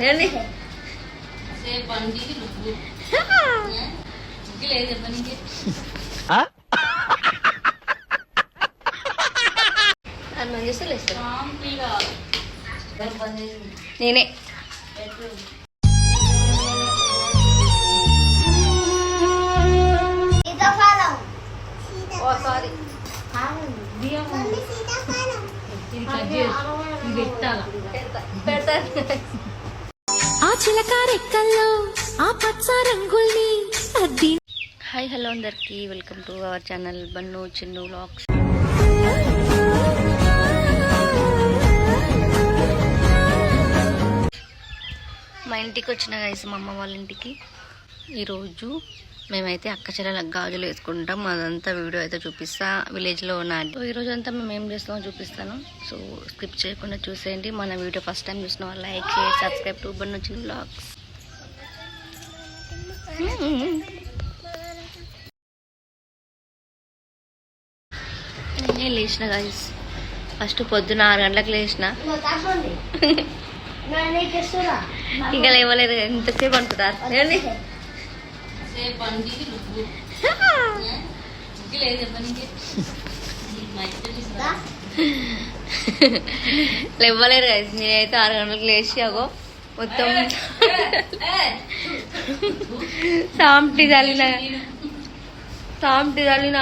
ఏమండి నేనే సారీ ఆ చిలక రెక్కల్లో ఆ పచ్చ రంగుల్ని అద్ది. హాయ్ హలో అందరికి welcome to our channel Bannu Chinnu vlogs. మా ఇంటికి వచ్చిన గైస్ మా అమ్మ వాళ్ళ ఇంటికి ఈరోజు మేమైతే అక్క చెల్లెలకు గాజులు వేసుకుంటాం. అదంతా వీడియో అయితే చూపిస్తా. విలేజ్లో ఉన్న ఈరోజు అంతా మేము ఏం చేస్తామో చూపిస్తాను. సో స్కిప్ చేయకుండా చూసేయండి. మన వీడియో ఫస్ట్ టైం చూసిన వాళ్ళు like share subscribe to Bannu Chinnu vlogs. నేను లేచిన గైస్ ఫస్ట్ పొద్దున 6 గంటలకు లేచిన. ఇంకా లేవలేదు. ఎంతసేపు అనుకుంటారు ఏమండి లేవలేరు గైస్. నేనైతే 6 గంటలకు లేచి అగో మొత్తం సాంటి చల్లిన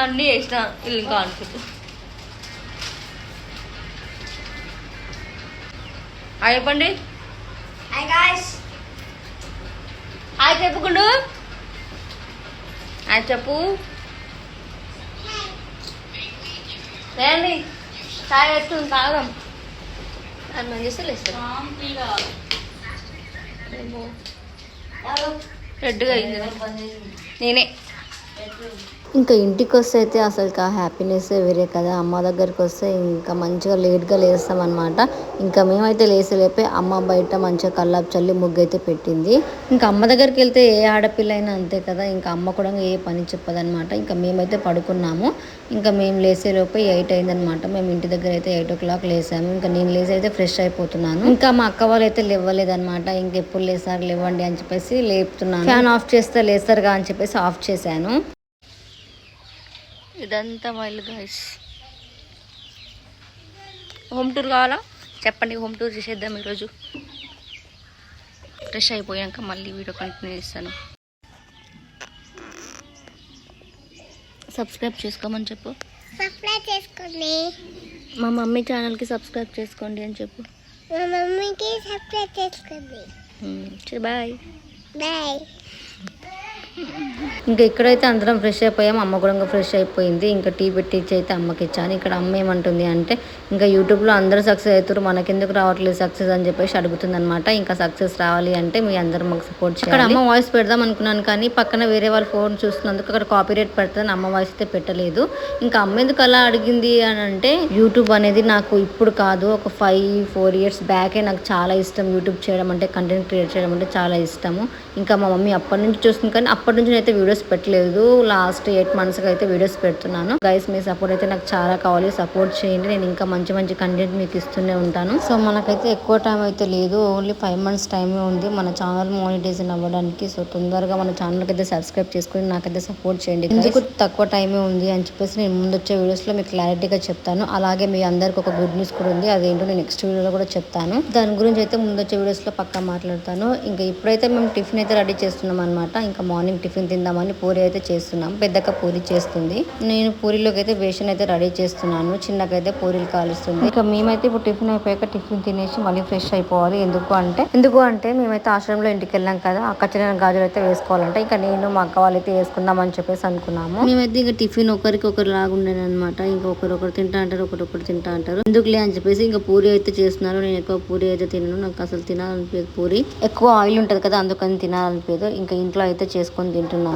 అన్ని వేసిన ఇల్లు ఇంకా అనుకుంటూ. చెప్పండి హాయ్ చెప్పుకుండు. హాయ్ చెప్పు. రండి చాయ్ వేస్తుంది తాగం అని చేస్తే లేస్తాం. రెడ్గా అయింది. నేనే ఇంకా ఇంటికి వస్తే అయితే అసలు హ్యాపీనెస్ వేరే కదా. అమ్మ దగ్గరికి వస్తే ఇంకా మంచిగా లేట్గా లేస్తాం అనమాట. ఇంకా మేమైతే లేపే అమ్మ బయట మంచిగా కల్లాపు చల్లి ముగ్గు అయితే పెట్టింది. ఇంకా అమ్మ దగ్గరికి వెళ్తే ఏ ఆడపిల్ల అయినా అంతే కదా. ఇంకా అమ్మ కూడా ఏ పని చెప్పదనమాట. ఇంకా మేమైతే పడుకున్నాము. ఇంకా మేము లేసేలోపే 8 అయిందనమాట. మేము ఇంటి దగ్గర అయితే 8 o'clock లేసాము. ఇంకా నేను లేసి అయితే ఫ్రెష్ అయిపోతున్నాను. ఇంకా మా అక్క వాళ్ళు అయితే లేవలేదనమాట. ఇంకెప్పుడు లేసారు లేవండి అని చెప్పేసి లేపుతున్నాను. ఫ్యాన్ ఆఫ్ చేస్తే లేస్తారుగా అని చెప్పేసి ఆఫ్ చేశాను. ఇదంతా మా ఇల్లు గైస్. హోమ్ టూర్ కావాలా చెప్పండి, హోమ్ టూర్ చేసేద్దాం ఈరోజు. ఫ్రెష్ అయిపోయాక మళ్ళీ వీడియో కంటిన్యూ చేస్తాను. సబ్స్క్రైబ్ చేసుకోమని చెప్పు. సబ్స్క్రైబ్ చేసుకోండి. మా మమ్మీ ఛానల్కి సబ్స్క్రైబ్ చేసుకోండి అని చెప్పు. మా మమ్మీకి సబ్స్క్రైబ్ చేసుకోండి. Bye bye. ఇంకా ఇక్కడైతే అందరం ఫ్రెష్ అయిపోయాం. అమ్మ కూడా ఇంకా ఫ్రెష్ అయిపోయింది. ఇంకా టీ పెట్టించి అయితే అమ్మకి ఇచ్చాను. ఇక్కడ అమ్మ ఏమంటుంది అంటే ఇంకా యూట్యూబ్లో అందరూ సక్సెస్ అవుతారు, మనకెందుకు రావట్లేదు సక్సెస్ అని చెప్పేసి అడుగుతుంది అనమాట. ఇంకా సక్సెస్ రావాలి అంటే మీ అందరూ మాకు సపోర్ట్ చేయాలి. అక్కడ అమ్మ వాయిస్ పెడదాం అనుకున్నాను కానీ పక్కన వేరే వాళ్ళ ఫోన్ చూస్తున్నందుకు అక్కడ కాపీరైట్ పెడతాను. అమ్మ వాయిస్ అయితే పెట్టలేదు. ఇంకా అమ్మ ఎందుకు అలా అడిగింది అని అంటే యూట్యూబ్ అనేది నాకు ఇప్పుడు కాదు, ఒక 5-4 years బ్యాకే నాకు చాలా ఇష్టం. యూట్యూబ్ చేయడం అంటే కంటెంట్ క్రియేట్ చేయడం అంటే చాలా ఇష్టము. ఇంకా మా మమ్మీ అప్పటి నుంచి చూస్తుంది కానీ అప్పటి నుంచి అయితే వీడియోస్ పెట్టలేదు. లాస్ట్ 8 months అయితే వీడియోస్ పెడుతున్నాను. గైస్ మీ సపోర్ట్ అయితే నాకు చాలా కావాలి. సపోర్ట్ చేయండి. నేను ఇంకా మంచి మంచి కంటెంట్ మీకు ఇస్తూనే ఉంటాను. సో మనకైతే ఎక్కువ టైం అయితే లేదు. ఓన్లీ 5 months టైమే ఉంది మన ఛానల్ మానిటైజేషన్ అవ్వడానికి. సో తొందరగా మన ఛానల్కి అయితే సబ్స్క్రైబ్ చేసుకుని నాకైతే సపోర్ట్ చేయండి. ఎందుకు తక్కువ టైమే ఉంది అని చెప్పేసి నేను ముందు వచ్చే వీడియోస్లో మీకు క్లారిటీగా చెప్తాను. అలాగే మీ అందరికి ఒక గుడ్ న్యూస్ కూడా ఉంది. అదేంటో నేను నెక్స్ట్ వీడియోలో కూడా చెప్తాను. దాని గురించి అయితే ముందు వచ్చే వీడియోస్లో పక్కా మాట్లాడతాను. ఇంకా ఇప్పుడైతే మేము టిఫిన్ అయితే రెడీ చేస్తున్నాం అనమాట. ఇంకా మార్నింగ్ టిఫిన్ తిందామని పూరి అయితే చేస్తున్నాం. పెద్దక్క పూరి చేస్తుంది. నేను పూరిలోకి అయితే బేషన్ అయితే రెడీ చేస్తున్నాను. చిన్నకైతే పూరీలు కాలుస్తుంది. ఇంకా మేమైతే ఇప్పుడు టిఫిన్ అయిపోయాక టిఫిన్ తినేసి మళ్ళీ ఫ్రెష్ అయిపోవాలి. ఎందుకు అంటే మేమైతే ఆశ్రమంలో ఇంటికి వెళ్ళాం కదా, అక్క చెల్లెల గాజులు అయితే వేసుకోవాలంటే ఇంకా నేను మా అక్క వాళ్ళు అయితే వేసుకుందాం అని చెప్పేసి అనుకున్నాము. మేమైతే ఇంకా టిఫిన్ ఒకరికి ఒకరు లాగుండేది అనమాట. ఇంకా ఒకరొకరు తింటా అంటారు, ఒకరొకరు తింటా అంటారు. ఎందుకులే అని చెప్పేసి ఇంకా పూరి అయితే చేస్తున్నారు. నేను ఎక్కువ పూరి అయితే తినను, నాకు అసలు తినాలనిపించదు. పూరి ఎక్కువ ఆయిల్ ఉంటది కదా అందుకని తినాలనిపించదు. ఇంకా ఇంట్లో అయితే చేసుకొని తింటున్నాము.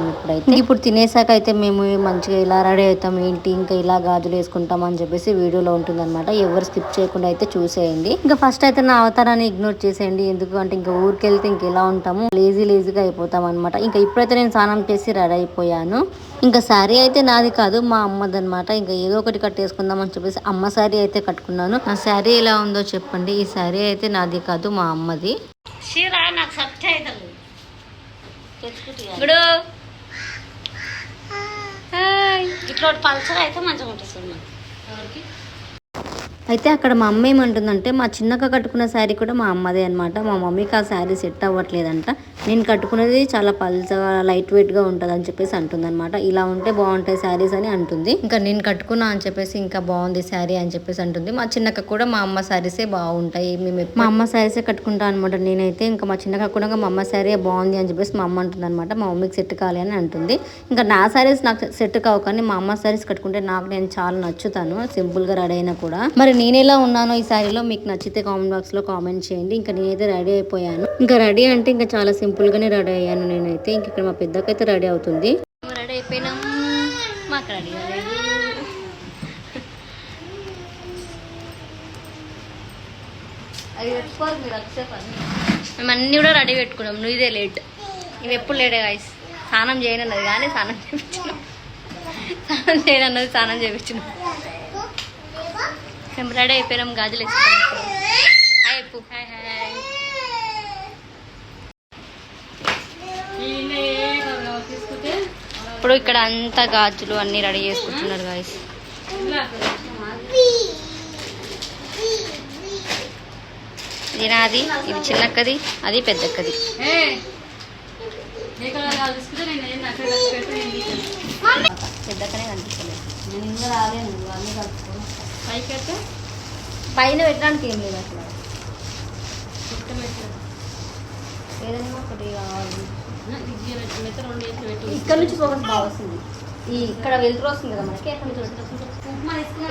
ఇప్పుడు తినేసాక అయితే మేము మంచిగా ఇలా రెడీ అవుతాం ఏంటి ఇంకా ఇలా గాజులు వేసుకుంటాం అని చెప్పేసి వీడియోలో ఉంటుంది అనమాట. ఎవరు స్కిప్ చేయకుండా అయితే చూసేయండి. ఇంకా ఫస్ట్ అయితే నా అవతారాన్ని ఇగ్నోర్ చేసేయండి. ఎందుకు అంటే ఇంకా ఊరికి వెళ్తే ఇంక ఎలా ఉంటాము, లేజీగా అయిపోతాం అనమాట. ఇంకా ఇప్పుడైతే నేను స్నానం చేసి రెడీ అయిపోయాను. ఇంకా శారీ అయితే నాది కాదు మా అమ్మది అనమాట. ఇంకా ఏదో ఒకటి కట్టేసుకుందాం అని చెప్పేసి అమ్మ శారీ అయితే కట్టుకున్నాను. నా శారీ ఎలా ఉందో చెప్పండి. ఈ శారీ అయితే నాది కాదు మా అమ్మది. చీర నాకు సెట్ అవుతుంది ఇప్పుడు ఇట్లా పల్చగా అయితే మంచిగా ఉంటుంది ఎవరికి అయితే అక్కడ మా అమ్మ ఏమంటుందంటే మా చిన్నక్క కట్టుకున్న శారీ కూడా మా అమ్మదే అనమాట. మా మమ్మీకి ఆ శారీ సెట్ అవ్వట్లేదంట. నేను కట్టుకున్నది చాలా పల్చగా లైట్ వెయిట్గా ఉంటుంది అని చెప్పేసి అంటుందన్నమాట. ఇలా ఉంటే బాగుంటాయి శారీస్ అని అంటుంది. ఇంకా నేను కట్టుకున్నా అని చెప్పేసి ఇంకా బాగుంది శారీ అని చెప్పేసి అంటుంది. మా చిన్నక్క కూడా మా అమ్మ శారీసే బాగుంటాయి, మేము మా అమ్మ శారీసే కట్టుకుంటా అనమాట. నేనైతే ఇంకా మా చిన్నక్క కూడా మా అమ్మ శారీ బాగుంది అని చెప్పేసి మా అమ్మ అంటుంది అనమాట. మా మమ్మీకి సెట్ కావాలి అని అంటుంది. ఇంకా నా శారీస్ నాకు సెట్ కావు, కానీ మా అమ్మ శారీస్ కట్టుకుంటే నాకు నేను చాలా నచ్చుతాను, సింపుల్గా రెడీ అయినా కూడా. మరి నేను ఎలా ఉన్నానో ఈ శారీలో మీకు నచ్చితే కామెంట్ బాక్స్ లో కామెంట్ చేయండి. ఇంకా నేనైతే రెడీ అయిపోయాను. ఇంకా రెడీ అంటే ఇంకా చాలా సింపుల్ గానే రెడీ అయ్యాను నేనైతే. ఇంక ఇక్కడ మా పెద్దకైతే రెడీ అవుతుంది. రెడీ అయిపోయినాం, మాకు రెడీ మేము అన్నీ కూడా రెడీ పెట్టుకున్నాం. నువ్వు ఇదే లేట్, ఇవి ఎప్పుడు లేట్ గాయస్. స్నానం చేయనన్నది కానీ స్నానం చేయించినాం, స్నానం చేయనన్నది స్నానం చేయించినాం. మేము రెడీ అయిపోయినాం, గాజులు వేసుకున్నాం. హాయ్ అప్పు, హాయ్ హాయ్. ఇప్పుడు ఇక్కడ అంతా గాజులు అన్ని రెడీ చేసుకుంటున్నారు గాయస్. ఇది నాది, ఇది చిన్నక్కది, అది పెద్దక్కది. పెద్దక్కనే కనిపిస్తలేదు. నేను ఇంకా రాలేను, అన్నీ కలుపుకో. పైకైతే పైన పెట్టడానికి ఏం లేదు అసలు. ఏదైనా ఒకటి కావాలి. ఇక్కడ నుంచి ఫోకస్ బాగా వస్తుంది. ఈ ఇక్కడ వెలుతురు వస్తుంది కదా మనకి.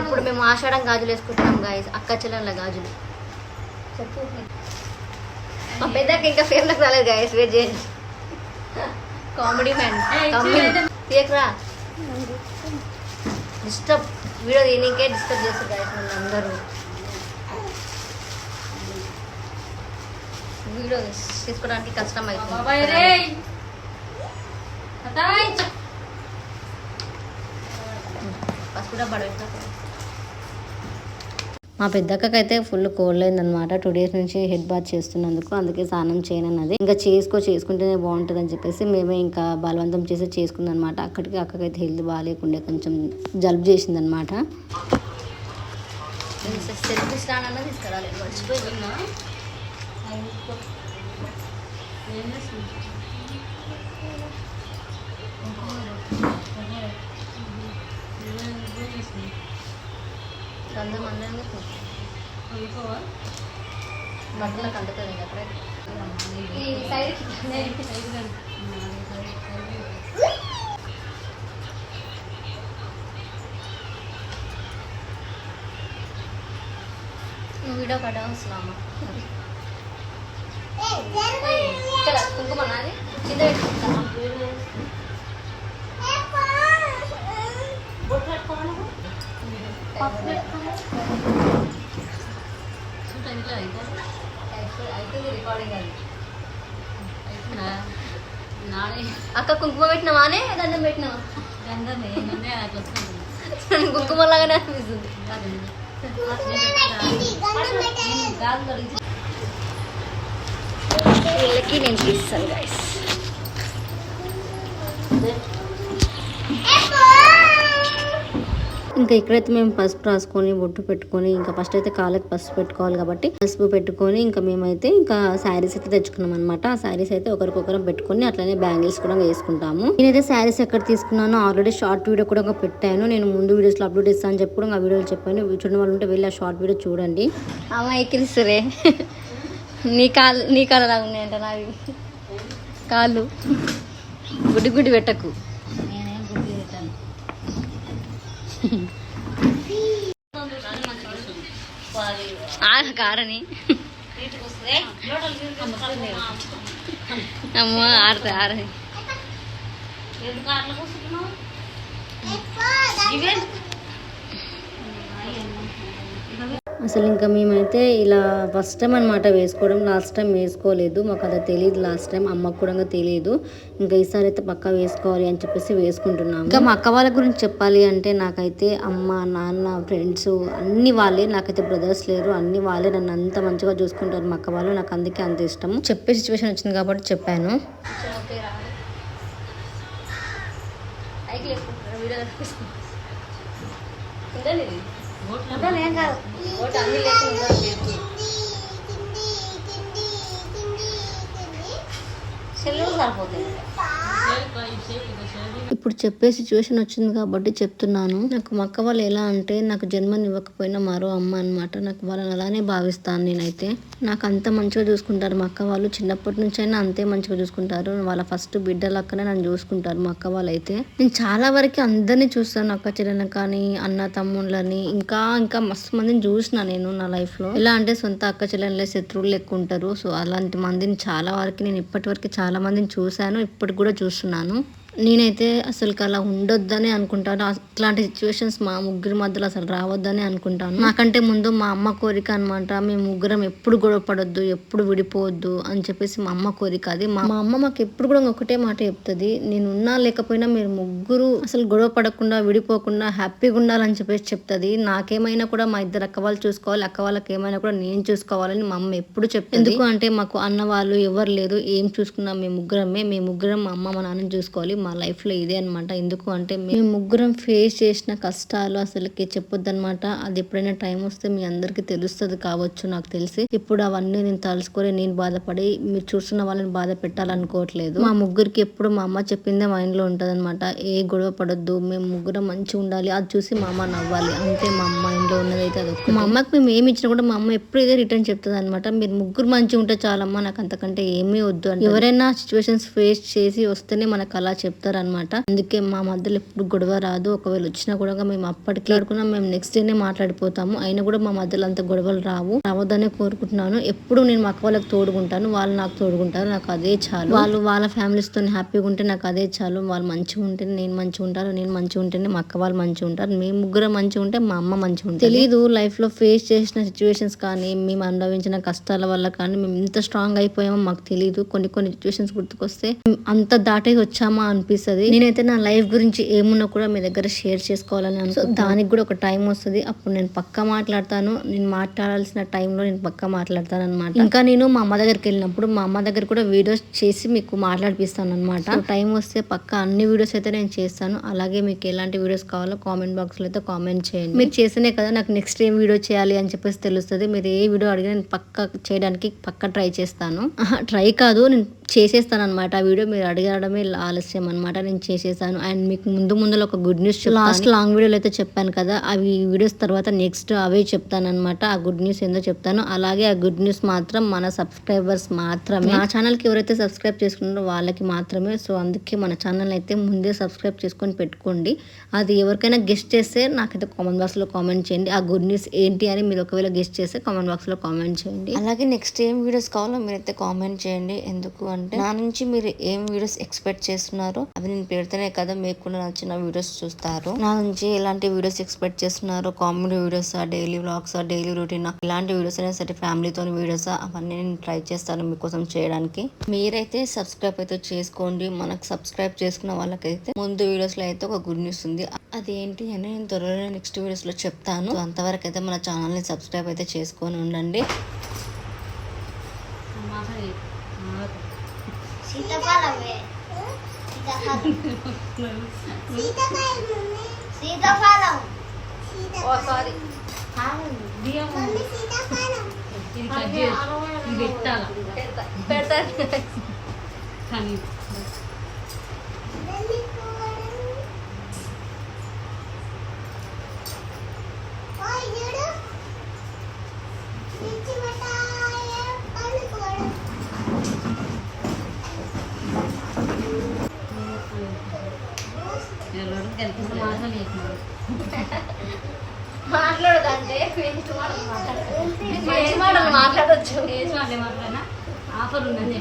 ఇప్పుడు మేము ఆషాఢం గాజులు వేసుకుంటున్నాం గాయస్, అక్క చెల్లెళ్ళ గాజులు. చెప్పు, మా పెద్దకి ఇంకా ఫేమస్ రాలేదు గాయస్, వెయిట్ చేయండి. కామెడీ మ్యాన్ తీయకరా, డిస్టర్బ్ వీడియో దీనికే డిస్టర్బ్ చేస్తారు గాయస్ నన్ను అందరూ. వీడియో తీసుకోవడానికి కష్టం అవుతుంది. పసుపు డబ్బా పెట్టిన మా పెద్దక్కకైతే ఫుల్ కోల్డ్ అయిందనమాట. 2 days నుంచి హెడ్ బాత్ చేస్తున్నందుకు, అందుకే స్నానం చేయనన్నది. ఇంకా చేసుకుంటేనే బాగుంటుంది అని చెప్పేసి మేమే ఇంకా బలవంతం చేసి చేసుకుంది అనమాట. అక్కకైతే హెల్త్ బాగాలేకుండే కొంచెం జలుబు చేసింది అనమాట. తీసుకురాలేదు, మర్చిపోయిందా. బట్టలకు అంటుతుంది అప్పుడే. వీడియో కట్టా వస్తున్నామా ఇక్కడ కుంకుమ నాది కింద పెట్టుకుంటామా. అవుతుంది రికార్డింగ్ అది. అక్క కుంకుమ పెట్టినావా అనే గంధం పెట్టినావా? కుంకుమ లాగానే అనిపిస్తుంది. వీళ్ళకి నేను తీస్తాను గైస్. ఇంకా ఇక్కడైతే మేము పసుపు రాసుకొని బొట్టు పెట్టుకొని, ఇంకా ఫస్ట్ అయితే కాళ్ళకి పసుపు పెట్టుకోవాలి కాబట్టి పసుపు పెట్టుకొని ఇంకా మేమైతే ఇంకా శారీస్ అయితే తెచ్చుకున్నాం అనమాట. ఆ శారీస్ అయితే ఒకరికొకరం పెట్టుకొని అట్లనే బ్యాంగిల్స్ కూడా వేసుకుంటాము. నేనైతే శారీస్ ఎక్కడ తీసుకున్నానో ఆల్రెడీ షార్ట్ వీడియో కూడా పెట్టాను. నేను ముందు వీడియోస్లో అప్లోడ్ చేస్తాను అని చెప్పి కూడా ఆ వీడియోలు చెప్పాను. చూడని వాళ్ళు ఉంటే వెళ్ళి ఆ షార్ట్ వీడియో చూడండి. అమ్మ ఎక్కిరిస్తురే, నీ కాళ్ళు లాగా ఉన్నాయంట నావి కాళ్ళు. గుడ్డి పెట్టకు. కారని అమ్మ ఆడతాయి ఆరని. అసలు ఇంకా మేమైతే ఇలా ఫస్ట్ టైం అనమాట వేసుకోవడం. లాస్ట్ టైం వేసుకోలేదు, మాకు అది తెలియదు. లాస్ట్ టైం అమ్మకు కూడా తెలియదు. ఇంకా ఈసారి అయితే పక్కా వేసుకోవాలి అని చెప్పేసి వేసుకుంటున్నాము. ఇంకా మా అక్క వాళ్ళ గురించి చెప్పాలి అంటే నాకైతే అమ్మ, నాన్న, ఫ్రెండ్స్ అన్ని వాళ్ళే. నాకైతే బ్రదర్స్ లేరు, అన్ని వాళ్ళే. నన్ను అంత మంచిగా చూసుకుంటారు మా అక్క వాళ్ళు. నాకు అందుకే అంత ఇష్టం. చెప్పే సిచ్యువేషన్ వచ్చింది కాబట్టి చెప్పాను. ఇప్పుడు చెప్పే సిచ్యువేషన్ వచ్చింది కాబట్టి చెప్తున్నాను. నాకు మా అక్క వాళ్ళు ఎలా అంటే నాకు జన్మనివ్వకపోయినా మరో అమ్మ అనమాట. నాకు వాళ్ళని అలానే భావిస్తాను నేనైతే. నాకు అంత మంచిగా చూసుకుంటారు మా అక్క వాళ్ళు. చిన్నప్పటి నుంచి అయినా అంతే మంచిగా చూసుకుంటారు. వాళ్ళ ఫస్ట్ బిడ్డ లక్కనే నన్ను చూసుకుంటారు మా అక్క వాళ్ళు అయితే. నేను చాలా వరకు అందరినీ చూస్తాను, అక్క చెల్లెని కానీ, అన్న తమ్ముళ్ళని, ఇంకా మస్తు మందిని చూసిన నేను నా లైఫ్ లో. ఎలా అంటే సొంత అక్క చెల్లెళ్ళే శత్రువులు ఎక్కువ ఉంటారు. సో అలాంటి మందిని చాలా వరకు నేను ఇప్పటి వరకు చాలా మందిని చూశాను, ఇప్పటికి కూడా చూస్తున్నాను. నేనైతే అసలు అలా ఉండొద్దని అనుకుంటాను. అట్లాంటి సిచ్యువేషన్స్ మా ముగ్గురి మధ్యలో అసలు రావద్దని అనుకుంటాను. నాకంటే ముందు మా అమ్మ కోరిక అనమాట. మేము ముగ్గురం ఎప్పుడు గొడవ పడొద్దు, ఎప్పుడు విడిపోవద్దు అని చెప్పేసి మా అమ్మ కోరిక అది. మా అమ్మ మాకు ఎప్పుడు కూడా ఒకటే మాట చెప్తుంది, నేను ఉన్నా లేకపోయినా మీరు ముగ్గురు అసలు గొడవ పడకుండా, విడిపోకుండా హ్యాపీగా ఉండాలని చెప్పేసి చెప్తుంది. నాకేమైనా కూడా మా ఇద్దరు అక్క వాళ్ళు చూసుకోవాలి, అక్క వాళ్ళకి ఏమైనా కూడా నేను చూసుకోవాలని మా అమ్మ ఎప్పుడు చెప్తుంది. ఎందుకు అంటే మాకు అన్న వాళ్ళు ఎవరు లేరు, ఏం చూసుకున్నా మేము ముగ్గురం మా అమ్మ మా నాన్నని చూసుకోవాలి. మా లైఫ్ లో ఇదే అనమాట. ఎందుకు అంటే మేము ముగ్గురం ఫేస్ చేసిన కష్టాలు అసలుకి చెప్పొద్దు అనమాట. అది ఎప్పుడైనా టైం వస్తే మీ అందరికి తెలుస్తుంది కావచ్చు, నాకు తెలిసి. ఇప్పుడు అవన్నీ నేను తలుసుకొని నేను బాధపడి మీరు చూస్తున్న వాళ్ళని బాధ పెట్టాలనుకోవట్లేదు. మా ముగ్గురికి ఎప్పుడు మా అమ్మ చెప్పిందే మైండ్ లో ఉంటది అనమాట. ఏ గొడవ పడొద్దు, మేము ముగ్గురం మంచిగా ఉండాలి, అది చూసి మా అమ్మ నవ్వాలి, అంతే మా అమ్మ మైండ్ లో ఉన్నది అయితే. అది మా అమ్మకి మేము ఏమి ఇచ్చినా కూడా మా అమ్మ ఎప్పుడు ఇదే రిటర్న్ చెప్తుంది అనమాట. మీరు ముగ్గురు మంచిగా ఉంటే చాలమ్మా, నాకు అంతకంటే ఏమీ వద్దు అని. ఎవరైనా సిచ్యువేషన్స్ ఫేస్ చేసి వస్తేనే మనకు అలా చెప్తారనమాట. అందుకే మా మధ్యలో ఎప్పుడు గొడవ రాదు. ఒకవేళ వచ్చినా కూడా మేము అప్పటికి ఆడుకున్నా, మేము నెక్స్ట్ డేనే మాట్లాడిపోతాము. అయినా కూడా మా మధ్యలో అంత గొడవలు రావద్దనే కోరుకుంటున్నాను. ఎప్పుడు నేను మా అక్క వాళ్ళకి తోడుకుంటాను, వాళ్ళు నాకు తోడుకుంటారు, నాకు అదే చాలు. వాళ్ళు వాళ్ళ ఫ్యామిలీస్ తో హ్యాపీగా ఉంటే నాకు అదే చాలు. వాళ్ళు మంచిగా ఉంటే నేను మంచిగా ఉంటాను, నేను మంచిగా ఉంటేనే మా అక్క వాళ్ళు మంచిగా ఉంటారు, మేము ముగ్గురం మంచిగా ఉంటే మా అమ్మ మంచిగా ఉంటుంది. తెలీదు లైఫ్ లో ఫేస్ చేసిన సిచ్యువేషన్స్ కానీ, మేము అనుభవించిన కష్టాల వల్ల కానీ మేము ఇంత స్ట్రాంగ్ అయిపోయామో మాకు తెలియదు. కొన్ని సిచ్యువేషన్స్ గుర్తుకొస్తే అంత దాటే వచ్చామా అనిపిస్తుంది. నేనైతే నా లైఫ్ గురించి ఏమున్నా కూడా మీ దగ్గర షేర్ చేసుకోవాలని అనుకుంటున్నాను. దానికి కూడా ఒక టైం వస్తుంది, అప్పుడు నేను పక్కా మాట్లాడతాను. నేను మాట్లాడాల్సిన టైంలో నేను పక్కా మాట్లాడతాను అనమాట. ఇంకా నేను మా అమ్మ దగ్గరికి వెళ్ళినప్పుడు మా అమ్మ దగ్గర కూడా వీడియోస్ చేసి మీకు మాట్లాడిపిస్తాను అనమాట. టైం వస్తే పక్కా అన్ని వీడియోస్ అయితే నేను చేస్తాను. అలాగే మీకు ఎలాంటి వీడియోస్ కావాలో కామెంట్ బాక్స్ లో అయితే కామెంట్ చేయండి. మీరు చేస్తేనే కదా నాకు నెక్స్ట్ ఏం వీడియో చేయాలి అని చెప్పేసి తెలుస్తుంది. మీరు ఏ వీడియో అడిగినా నేను పక్కా చేయడానికి పక్కా ట్రై చేస్తాను. ట్రై కాదు, నేను చేసేస్తాను అనమాట. ఆ వీడియో మీరు అడగడమే ఆలస్యం అనమాట. నేను చేసేసాను. అండ్ మీకు ముందులో ఒక గుడ్ న్యూస్ లాస్ట్ లాంగ్ వీడియోలో అయితే చెప్పాను కదా, అవి వీడియోస్ తర్వాత నెక్స్ట్ అవే చెప్తాను అనమాట. ఆ గుడ్ న్యూస్ ఏందో చెప్తాను. అలాగే ఆ గుడ్ న్యూస్ మాత్రం మన సబ్స్క్రైబర్స్ మాత్రమే. నా ఛానల్ కి ఎవరైతే సబ్స్క్రైబ్ చేసుకున్నారో వాళ్ళకి మాత్రమే. సో అందుకే మన ఛానల్ అయితే ముందే సబ్స్క్రైబ్ చేసుకొని పెట్టుకోండి. అది ఎవరికైనా గెస్ట్ చేస్తే నాకైతే కామెంట్ బాక్స్ లో కామెంట్ చేయండి. ఆ గుడ్ న్యూస్ ఏంటి అని మీరు ఒకవేళ గెస్ట్ చేస్తే కామెంట్ బాక్స్ లో కామెంట్ చేయండి. అలాగే నెక్స్ట్ ఏం వీడియోస్ కావాలో మీరైతే కామెంట్ చేయండి. ఎందుకు అంటే నా నుంచి మీరు ఏం వీడియోస్ ఎక్స్పెక్ట్ చేస్తున్నారో అవి నేను పెడితేనే కదా మీకు కూడా నచ్చిన వీడియోస్ చూస్తారు. నా నుంచి ఎలాంటి వీడియోస్ ఎక్స్పెక్ట్ చేస్తున్నారో, comedy videos, daily vlogs, daily routine, ఇలాంటి వీడియోస్ అయినా సరే, ఫ్యామిలీతో వీడియోస్, అవన్నీ నేను ట్రై చేస్తాను మీకోసం చేయడానికి. మీరైతే సబ్స్క్రైబ్ అయితే చేసుకోండి. మనకు సబ్స్క్రైబ్ చేసుకున్న వాళ్ళకైతే ముందు వీడియోస్ లో అయితే ఒక గుడ్ న్యూస్ ఉంది. అదేంటి అని నేను త్వరలో నెక్స్ట్ వీడియోస్ లో చెప్తాను. అంతవరకు అయితే మన ఛానల్ ని సబ్స్క్రైబ్ అయితే చేసుకొని ఉండండి. మాట్లాడదంటే మాట్లాడచ్చు. ఆఫర్ ఉందని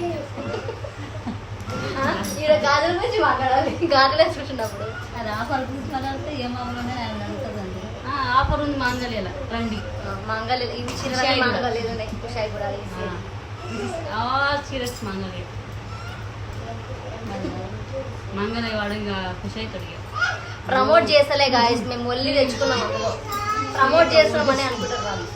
ఇక్కడ గాజుల గురించి మాట్లాడాలి. గాజులు వేసుకుంటున్నప్పుడు అది ఆఫర్ గురించి మాట్లాడితే ఏం ఆఫర్ ఉంటుందండి. ఆఫర్ ఉంది మాంగళ్యలా రండి. మంగళ ఇవి చిన్న కుషాయి కూడా. మంగళ ఉన్నాయి కుషాయి కూడా ఆల్ సీరియస్ మంగళ మంగళ వాడు ఇంకా ఖుషి అవుతాడు. ప్రమోట్ చేస్తలే గాయస్, మేము ఒళ్ళి తెచ్చుకున్నాం అందులో ప్రమోట్ చేస్తామని అనుకుంటారు వాళ్ళు.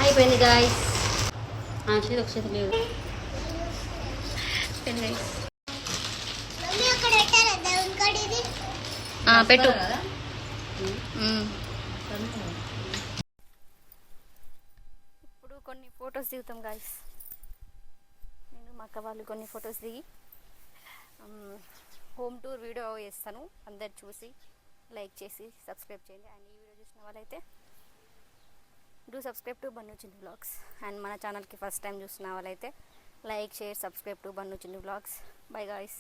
అయిపోయింది గాయస్. చేతి ఒక చేతి లేదు. మమ్మీ అక్కడ పెట్టారా దేవుని కాడ ఇది? పెట్టు. కదా ఇప్పుడు కొన్ని ఫొటోస్ దిగుతాం గాయస్. నేను మా అక్క వాళ్ళు కొన్ని ఫొటోస్ దిగి హోమ్ టూర్ వీడియో చేస్తాను. అందరు చూసి లైక్ చేసి సబ్స్క్రైబ్ చేయండి. అండ్ ఈ వీడియో చూసిన వాళ్ళైతే do subscribe to Bannu Chindu vlogs. And మన ఛానల్కి ఫస్ట్ టైం చూసిన వాళ్ళైతే like share subscribe to Bannu Chindu vlogs. Bye guys.